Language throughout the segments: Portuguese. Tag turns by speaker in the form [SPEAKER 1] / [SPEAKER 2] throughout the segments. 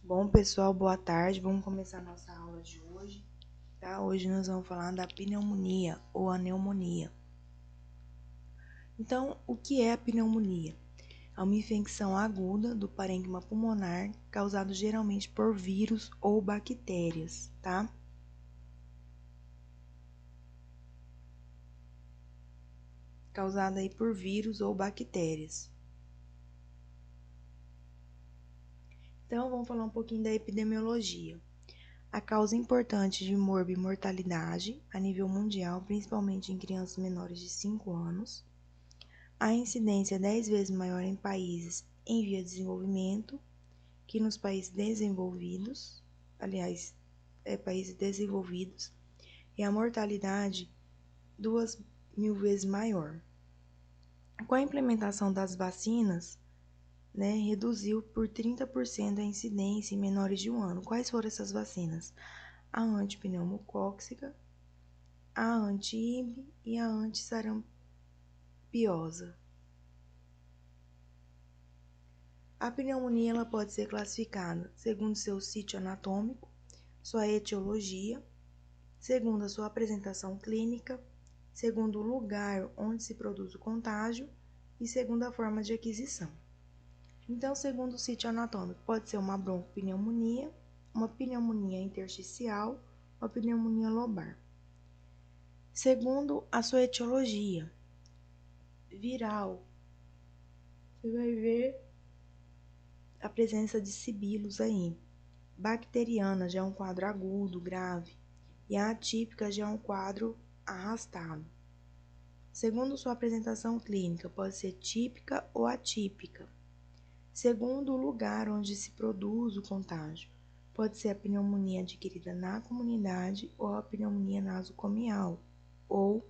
[SPEAKER 1] Bom, pessoal, boa tarde. Vamos começar a nossa aula de hoje, tá? Hoje nós vamos falar da pneumonia ou a pneumonia. Então, o que é a pneumonia? É uma infecção aguda do parênquima pulmonar causada geralmente por vírus ou bactérias, tá? Causada aí por vírus ou bactérias. Então, vamos falar um pouquinho da epidemiologia. A causa importante de morbimortalidade a nível mundial, principalmente em crianças menores de 5 anos. A incidência é 10 vezes maior em países em via de desenvolvimento que nos países desenvolvidos, países desenvolvidos, e a mortalidade 2.000 vezes maior. Com a implementação das vacinas, reduziu por 30% a incidência em menores de 1 ano. Quais foram essas vacinas? A antipneumocóxica, a anti-IB e a antissarampiose. A pneumonia ela pode ser classificada segundo seu sítio anatômico, sua etiologia, segundo a sua apresentação clínica, segundo o lugar onde se produz o contágio e segundo a forma de aquisição. Então, segundo o sítio anatômico, pode ser uma broncopneumonia, uma pneumonia intersticial, uma pneumonia lobar. Segundo a sua etiologia, viral, você vai ver a presença de sibilos aí. Bacteriana já é um quadro agudo, grave, e a atípica já é um quadro arrastado. Segundo sua apresentação clínica, pode ser típica ou atípica. Segundo o lugar onde se produz o contágio, pode ser a pneumonia adquirida na comunidade ou a pneumonia nasocomial ou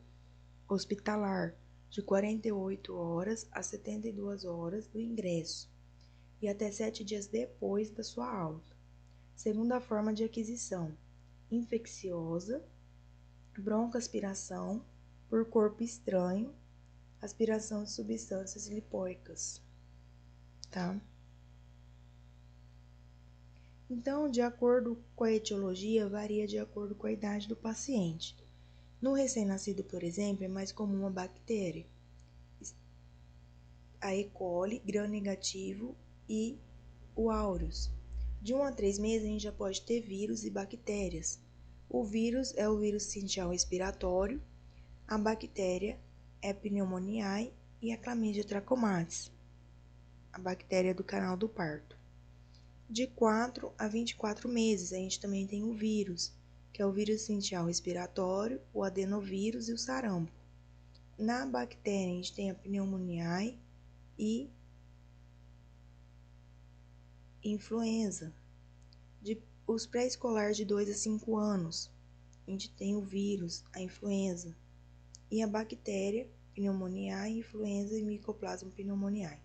[SPEAKER 1] hospitalar, de 48 horas a 72 horas do ingresso e até 7 dias depois da sua alta. Segunda forma de aquisição, infecciosa, broncoaspiração por corpo estranho, aspiração de substâncias lipóicas, tá? Então, de acordo com a etiologia, varia de acordo com a idade do paciente. No recém-nascido, por exemplo, é mais comum a bactéria, a E. coli, gram-negativo e o aureus. De 1 a 3 meses, a gente já pode ter vírus e bactérias. O vírus é o vírus sincicial respiratório, a bactéria é pneumoniae e a Chlamydia trachomatis, a bactéria do canal do parto. De 4 a 24 meses, a gente também tem o vírus, que é o vírus sincicial respiratório, o adenovírus e o sarampo. Na bactéria, a gente tem a pneumoniae e influenza. Os pré-escolares de 2 a 5 anos, a gente tem o vírus, a influenza, e a bactéria, pneumoniae, influenza e Mycoplasma pneumoniae.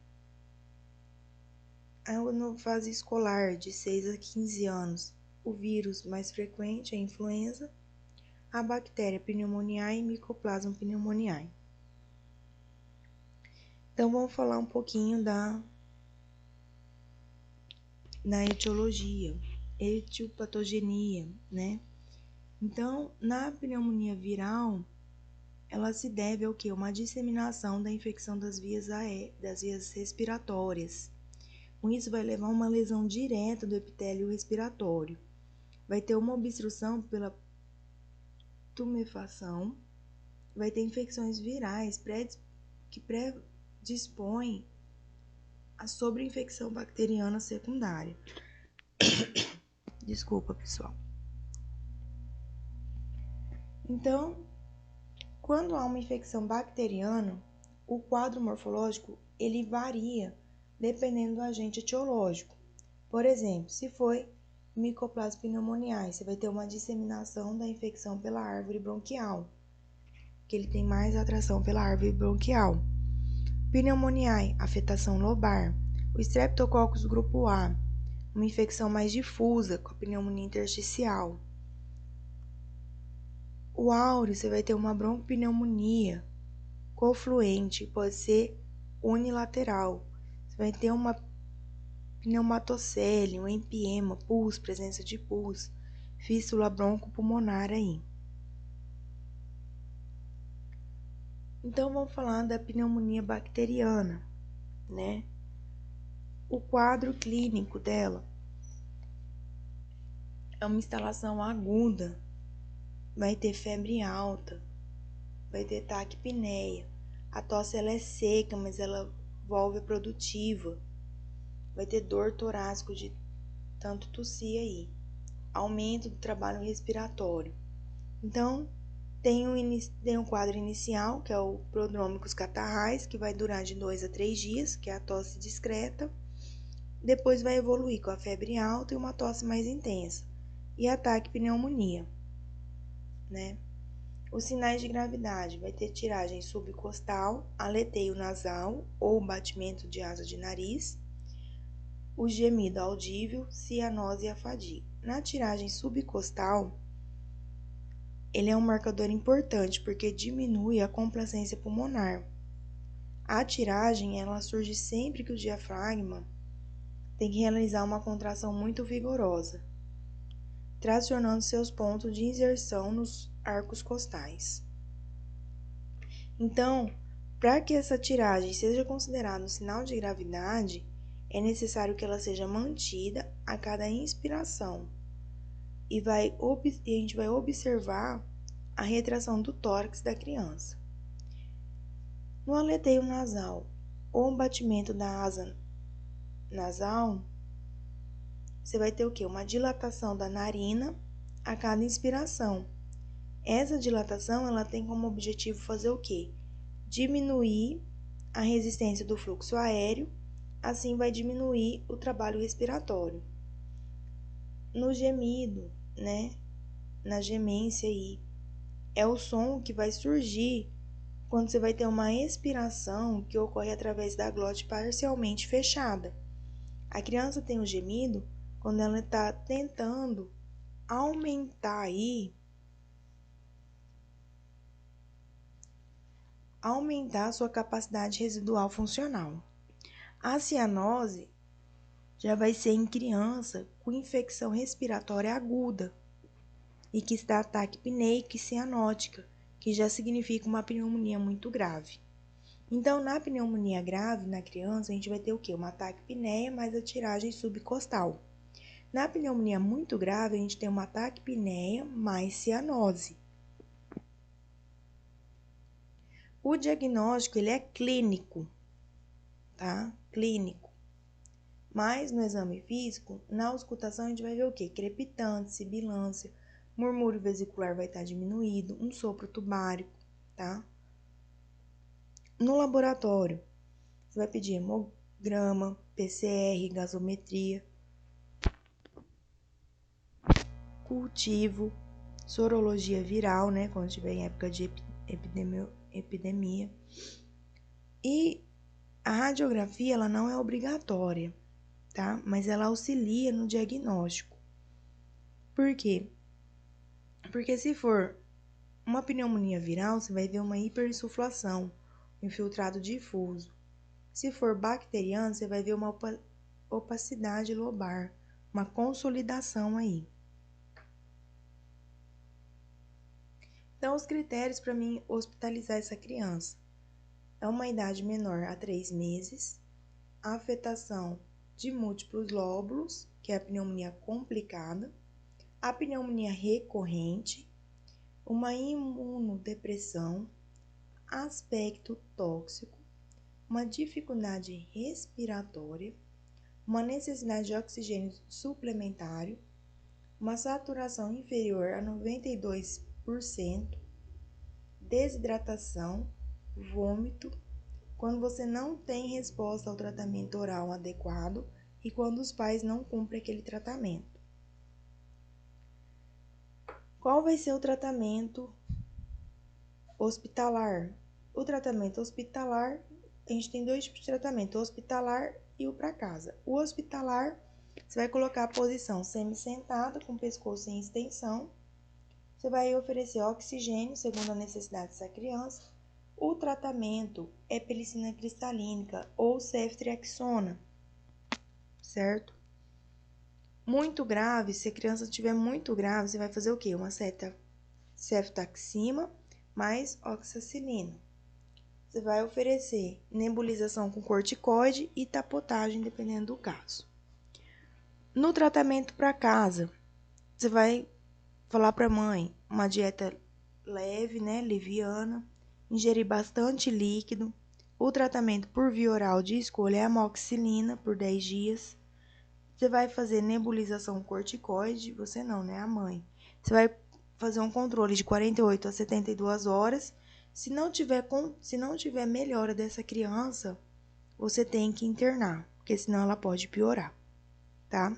[SPEAKER 1] Na fase escolar, de 6 a 15 anos, o vírus mais frequente é a influenza, a bactéria pneumoniae e Mycoplasma pneumoniae. Então, vamos falar um pouquinho na etiologia, etiopatogenia, Então, na pneumonia viral, ela se deve ao quê? Uma disseminação da infecção das vias respiratórias. Com isso, vai levar a uma lesão direta do epitélio respiratório. Vai ter uma obstrução pela tumefação, vai ter infecções virais que predispõem a sobreinfecção bacteriana secundária. Desculpa, pessoal. Então, quando há uma infecção bacteriana, o quadro morfológico ele varia dependendo do agente etiológico. Por exemplo, se foi Mycoplasma pneumoniae, você vai ter uma disseminação da infecção pela árvore bronquial, que ele tem mais atração pela árvore bronquial. Pneumoniae, afetação lobar. O Streptococcus grupo A, uma infecção mais difusa, com a pneumonia intersticial. O áureo, você vai ter uma broncopneumonia confluente, pode ser unilateral. Você vai ter uma pneumatocele, um empiema, pus, presença de pus, fístula broncopulmonar aí. Então, vamos falar da pneumonia bacteriana, né? O quadro clínico dela é uma instalação aguda, vai ter febre alta, vai ter taquipneia, a tosse ela é seca, mas ela volve produtiva, vai ter dor torácica de tanto tossir aí, aumento do trabalho respiratório. Então, tem um quadro inicial, que é o prodrômicos catarrais, que vai durar de 2 a 3 dias, que é a tosse discreta. Depois vai evoluir com a febre alta e uma tosse mais intensa. E ataque pneumonia, né? Os sinais de gravidade vai ter tiragem subcostal, aleteio nasal ou batimento de asa de nariz, o gemido audível, cianose e a fadiga. Na tiragem subcostal, ele é um marcador importante porque diminui a complacência pulmonar. A tiragem, ela surge sempre que o diafragma tem que realizar uma contração muito vigorosa, tracionando seus pontos de inserção nos arcos costais. Então, para que essa tiragem seja considerada um sinal de gravidade, é necessário que ela seja mantida a cada inspiração e a gente vai observar a retração do tórax da criança. No aleteio nasal ou batimento da asa nasal, você vai ter o quê? Uma dilatação da narina a cada inspiração. Essa dilatação, ela tem como objetivo fazer o quê? Diminuir a resistência do fluxo aéreo, assim vai diminuir o trabalho respiratório. No gemido, né? Na gemência aí, é o som que vai surgir quando você vai ter uma expiração que ocorre através da glote parcialmente fechada. A criança tem o gemido quando ela está tentando aumentar a sua capacidade residual funcional. A cianose já vai ser em criança com infecção respiratória aguda e que está taquipneica e cianótica, que já significa uma pneumonia muito grave. Então, na pneumonia grave, na criança, a gente vai ter o quê? Uma taquipneia mais a tiragem subcostal. Na pneumonia muito grave, a gente tem uma taquipneia mais cianose. O diagnóstico, ele é clínico, tá? Clínico. Mas no exame físico, na auscultação, a gente vai ver o quê? Crepitância, sibilância, murmúrio vesicular vai estar diminuído, um sopro tubárico, tá? No laboratório, você vai pedir hemograma, PCR, gasometria, cultivo, sorologia viral, né? Quando estiver em época de epidemia. E a radiografia, ela não é obrigatória, tá? Mas ela auxilia no diagnóstico. Por quê? Porque se for uma pneumonia viral, você vai ver uma hiperinsuflação, um infiltrado difuso. Se for bacteriano, você vai ver uma opacidade lobar, uma consolidação aí. Então, os critérios para mim hospitalizar essa criança é uma idade menor a 3 meses, a afetação de múltiplos lóbulos, que é a pneumonia complicada, a pneumonia recorrente, uma imunodepressão, aspecto tóxico, uma dificuldade respiratória, uma necessidade de oxigênio suplementário, uma saturação inferior a 92%, desidratação, vômito, quando você não tem resposta ao tratamento oral adequado e quando os pais não cumprem aquele tratamento. Qual vai ser o tratamento hospitalar? O tratamento hospitalar, a gente tem 2 tipos de tratamento, o hospitalar e o para casa. O hospitalar, você vai colocar a posição semi-sentada, com o pescoço em extensão. Você vai oferecer oxigênio, segundo a necessidade dessa criança. O tratamento é penicilina cristalínica ou ceftriaxona. certo? Muito grave, se a criança estiver muito grave, você vai fazer o quê? Uma ceftaxima mais oxacilina. Você vai oferecer nebulização com corticoide e tapotagem, dependendo do caso. No tratamento para casa, você vai falar para a mãe uma dieta leve, né, liviana, ingerir bastante líquido. O tratamento por via oral de escolha é amoxicilina por 10 dias. Você vai fazer nebulização corticoide, você não, né, a mãe. Você vai fazer um controle de 48 a 72 horas. Se não tiver melhora dessa criança, você tem que internar, porque senão ela pode piorar, tá?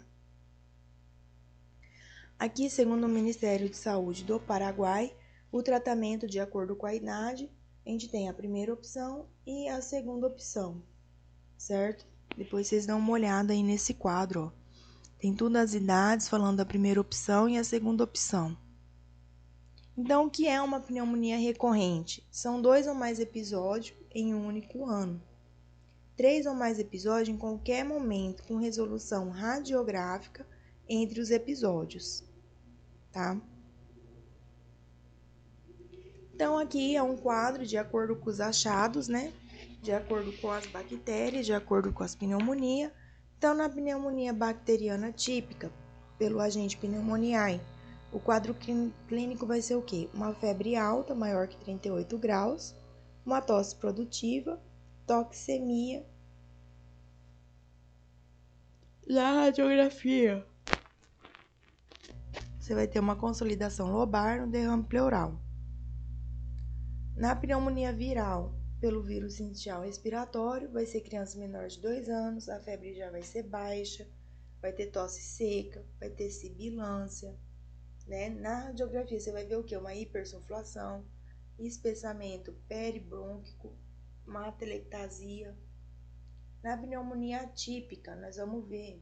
[SPEAKER 1] Aqui, segundo o Ministério de Saúde do Paraguai, o tratamento de acordo com a idade, a gente tem a primeira opção e a segunda opção, certo? Depois vocês dão uma olhada aí nesse quadro, ó. Tem todas as idades falando da primeira opção e a segunda opção. Então, o que é uma pneumonia recorrente? São 2 ou mais episódios em um único ano. 3 ou mais episódios em qualquer momento, com resolução radiográfica entre os episódios, tá? Então, aqui é um quadro de acordo com os achados, né? De acordo com as bactérias, de acordo com as pneumonias. Então, na pneumonia bacteriana típica, pelo agente pneumoniae, o quadro clínico vai ser o quê? Uma febre alta, maior que 38 graus, uma tosse produtiva, toxemia. Na radiografia, você vai ter uma consolidação lobar, um derrame pleural. Na pneumonia viral, pelo vírus sincicial respiratório, vai ser criança menor de 2 anos, a febre já vai ser baixa, vai ter tosse seca, vai ter sibilância, né? Na radiografia, você vai ver o quê? Uma hipersuflação, espessamento peribrônquico, uma atelectasia. Na pneumonia atípica, nós vamos ver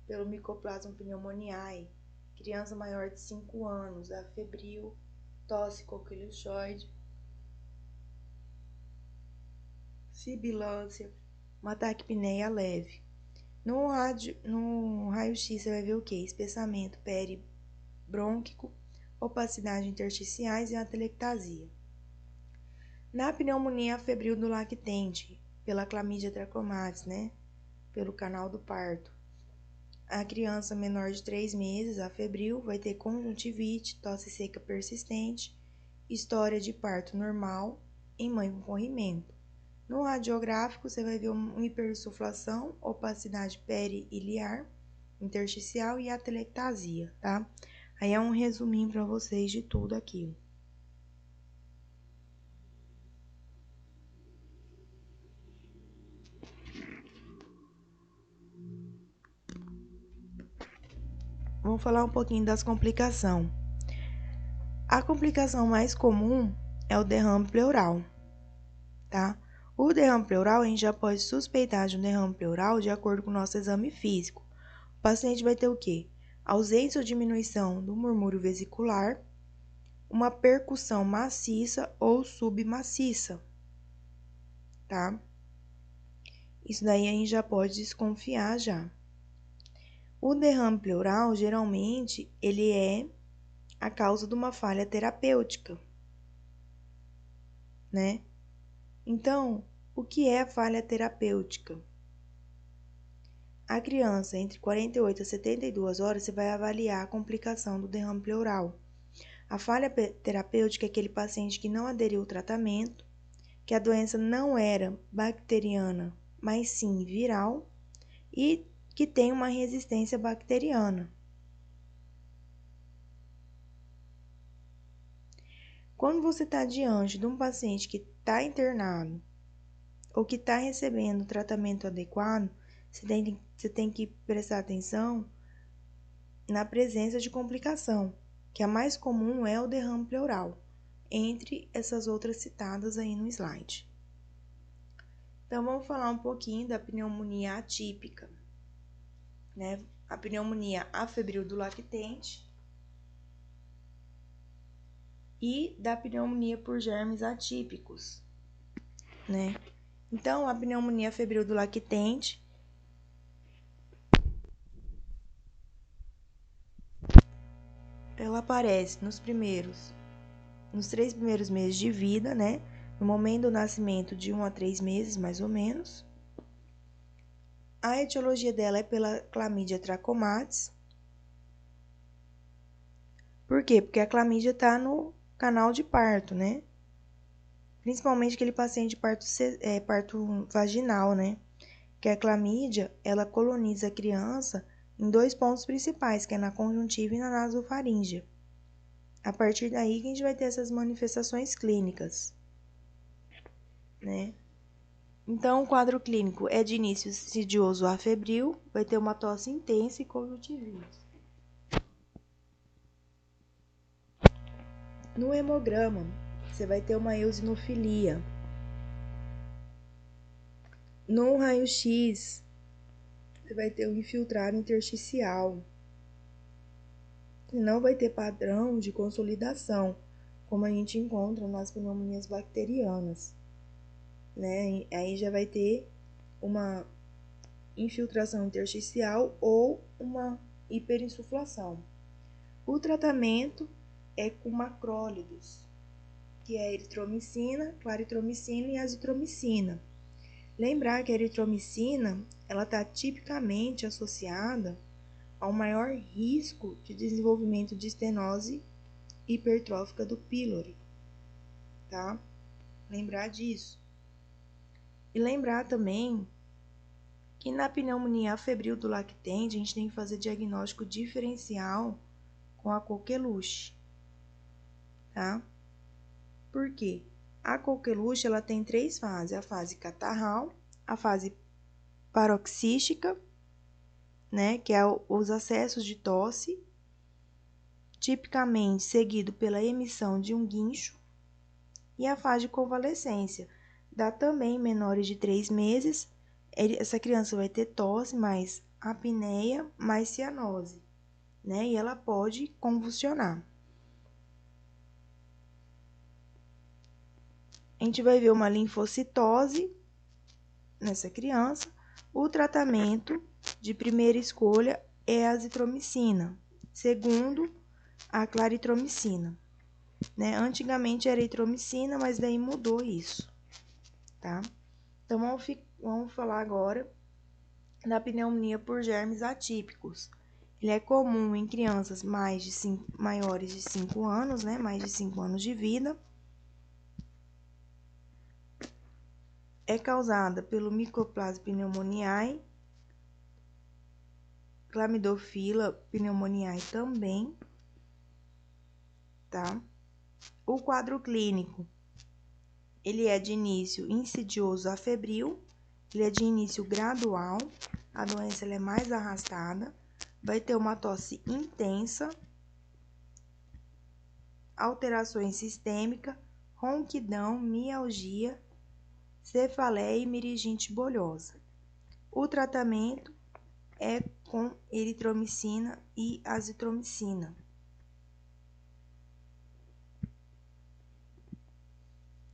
[SPEAKER 1] pelo Mycoplasma pneumoniae, criança maior de 5 anos, afebril, tosse coquilhoide, sibilância, uma taquipneia leve. No raio-x você vai ver o que? Espessamento peribrônquico, opacidade intersticiais e atelectasia. Na pneumonia febril do lactente, pela clamídia trachomatis, né? Pelo canal do parto. A criança menor de 3 meses, afebril, vai ter conjuntivite, tosse seca persistente, história de parto normal em mãe com corrimento. No radiográfico, você vai ver uma hipersuflação, opacidade periiliar, intersticial e atelectasia, tá? Aí é um resuminho para vocês de tudo aquilo. Vamos falar um pouquinho das complicações. A complicação mais comum é o derrame pleural, tá? O derrame pleural, a gente já pode suspeitar de um derrame pleural de acordo com o nosso exame físico. O paciente vai ter o quê? Ausência ou diminuição do murmúrio vesicular, uma percussão maciça ou submaciça, tá? Isso daí a gente já pode desconfiar já. O derrame pleural, geralmente, ele é a causa de uma falha terapêutica, né? Então, o que é a falha terapêutica? A criança, entre 48 a 72 horas, você vai avaliar a complicação do derrame pleural. A falha terapêutica é aquele paciente que não aderiu ao tratamento, que a doença não era bacteriana, mas sim viral, e que tem uma resistência bacteriana. Quando você está diante de um paciente que está internado ou que está recebendo tratamento adequado, você tem que prestar atenção na presença de complicação, que a mais comum é o derrame pleural, entre essas outras citadas aí no slide. Então, vamos falar um pouquinho da pneumonia atípica, né? A pneumonia afebril do lactente e da pneumonia por germes atípicos, né? Então, a pneumonia febril do lactente ela aparece nos 3 primeiros meses de vida, né? No momento do nascimento, de 1 a 3 meses, mais ou menos. A etiologia dela é pela Chlamydia trachomatis. Por quê? Porque a clamídia está no canal de parto, né? Principalmente aquele paciente de parto vaginal, né? Que a clamídia, ela coloniza a criança em 2 pontos principais, que é na conjuntiva e na nasofaríngea. A partir daí que a gente vai ter essas manifestações clínicas, né? Então, o quadro clínico é de início insidioso a febril, vai ter uma tosse intensa e conjuntivite. No hemograma, você vai ter uma eosinofilia. No raio-x, você vai ter um infiltrado intersticial. E não vai ter padrão de consolidação, como a gente encontra nas pneumonias bacterianas, né? Aí já vai ter uma infiltração intersticial ou uma hiperinsuflação. O tratamento é com macrólidos, que é a eritromicina, claritromicina e azitromicina. Lembrar que a eritromicina, ela está tipicamente associada ao maior risco de desenvolvimento de estenose hipertrófica do pílori, tá? Lembrar disso. E lembrar também que na pneumonia febril do lactente, a gente tem que fazer diagnóstico diferencial com a coqueluche, tá? Por quê? A coqueluche, ela tem 3 fases, a fase catarral, a fase paroxística, né, que é os acessos de tosse, tipicamente seguido pela emissão de um guincho, e a fase de convalescência, dá também menores de 3 meses, essa criança vai ter tosse, mais apneia, mais cianose, né, e ela pode convulsionar. A gente vai ver uma linfocitose nessa criança. O tratamento de primeira escolha é a azitromicina, segundo, a claritromicina, né? Antigamente era eritromicina, mas daí mudou isso, tá? Então, vamos falar agora da pneumonia por germes atípicos. Ele é comum em crianças maiores de 5 anos, né? Mais de 5 anos de vida. É causada pelo Mycoplasma pneumoniae, Chlamydophila pneumoniae também, tá? O quadro clínico, ele é de início insidioso a febril, ele é de início gradual, a doença ela é mais arrastada, vai ter uma tosse intensa, alterações sistêmicas, ronquidão, mialgia, cefaleia e meningite bolhosa. O tratamento é com eritromicina e azitromicina.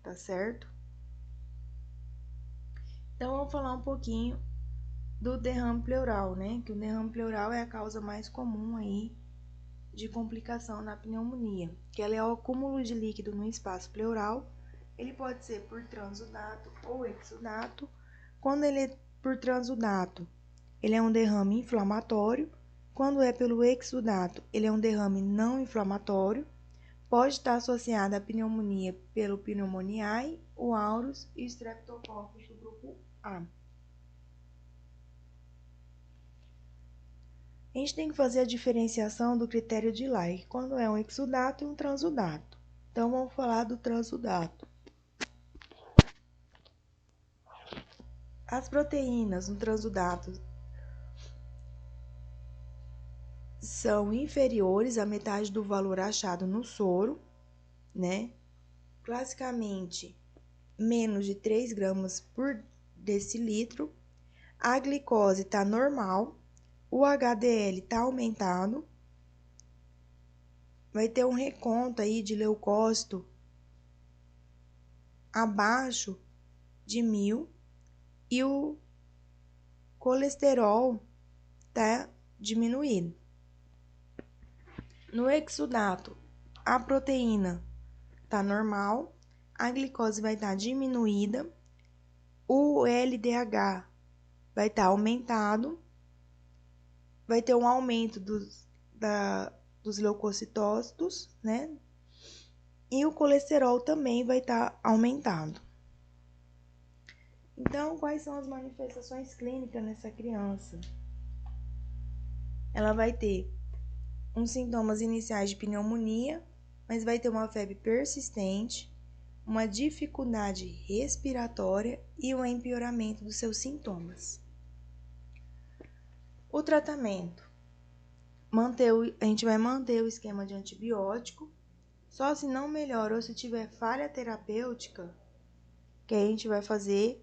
[SPEAKER 1] Tá certo? Então, vamos falar um pouquinho do derrame pleural, né? Que o derrame pleural é a causa mais comum aí de complicação na pneumonia, que ela é o acúmulo de líquido no espaço pleural. Ele pode ser por transudato ou exudato. Quando ele é por transudato, ele é um derrame inflamatório. Quando é pelo exudato, ele é um derrame não inflamatório. Pode estar associada à pneumonia pelo pneumoniae, o aureus e o streptococcus do grupo A. A gente tem que fazer a diferenciação do critério de Lye, quando é um exudato e um transudato. Então, vamos falar do transudato. As proteínas no transudato são inferiores à metade do valor achado no soro, né? Classicamente, menos de 3 gramas por decilitro. A glicose está normal, o HDL está aumentado, vai ter um reconto aí de leucócito abaixo de 1000 e o colesterol está diminuído. No exudato, a proteína tá normal, a glicose vai estar diminuída, o LDH vai estar aumentado, vai ter um aumento dos leucocitócitos, né? E o colesterol também vai estar aumentado. Então, quais são as manifestações clínicas nessa criança? Ela vai ter uns sintomas iniciais de pneumonia, mas vai ter uma febre persistente, uma dificuldade respiratória e um empeoramento dos seus sintomas. O tratamento. A gente vai manter o esquema de antibiótico, só se não melhora ou se tiver falha terapêutica, que a gente vai fazer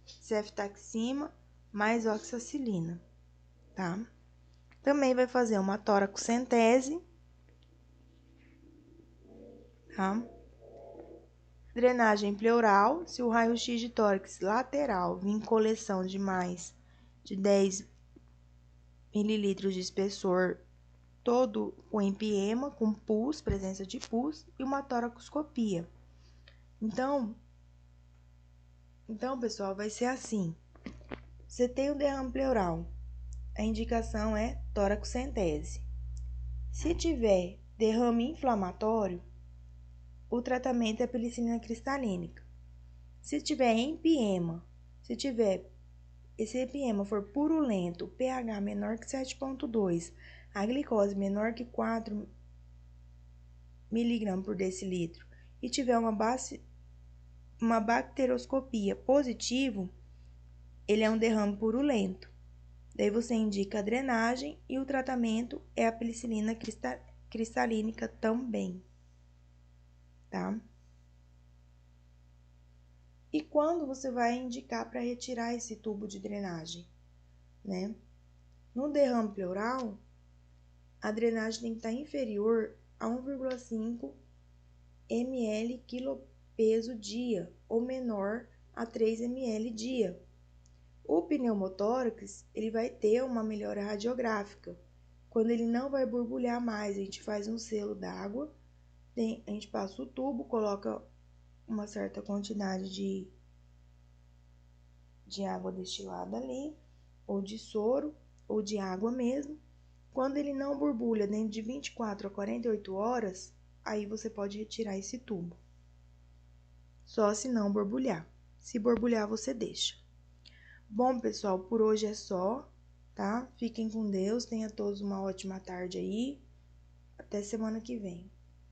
[SPEAKER 1] ceftaxima mais oxacilina, tá? Também vai fazer uma toracocentese, tá? Drenagem pleural, se o raio-x de tórax lateral vir coleção de mais de 10 mililitros de espessor, todo com empiema, com pus, presença de pus, e uma toracoscopia. Então, pessoal, vai ser assim. Você tem o derrame pleural, a indicação é toracocentese. Se tiver derrame inflamatório, o tratamento é penicilina cristalínica. Se tiver empiema, esse empiema for purulento, pH menor que 7,2, a glicose menor que 4 mg por decilitro e tiver uma bacteroscopia positivo, ele é um derrame purulento. Daí você indica a drenagem e o tratamento é a penicilina cristalínica também, tá? E quando você vai indicar para retirar esse tubo de drenagem, né? No derrame pleural, a drenagem tem que estar inferior a 1,5 ml quilo-peso dia ou menor a 3 ml dia. O pneumotórax, ele vai ter uma melhora radiográfica. Quando ele não vai borbulhar mais, a gente faz um selo d'água, a gente passa o tubo, coloca uma certa quantidade de água destilada ali, ou de soro, ou de água mesmo. Quando ele não borbulha dentro de 24 a 48 horas, aí você pode retirar esse tubo. Só se não borbulhar. Se borbulhar, você deixa. Bom, pessoal, por hoje é só, tá? Fiquem com Deus, tenha todos uma ótima tarde aí. Até semana que vem.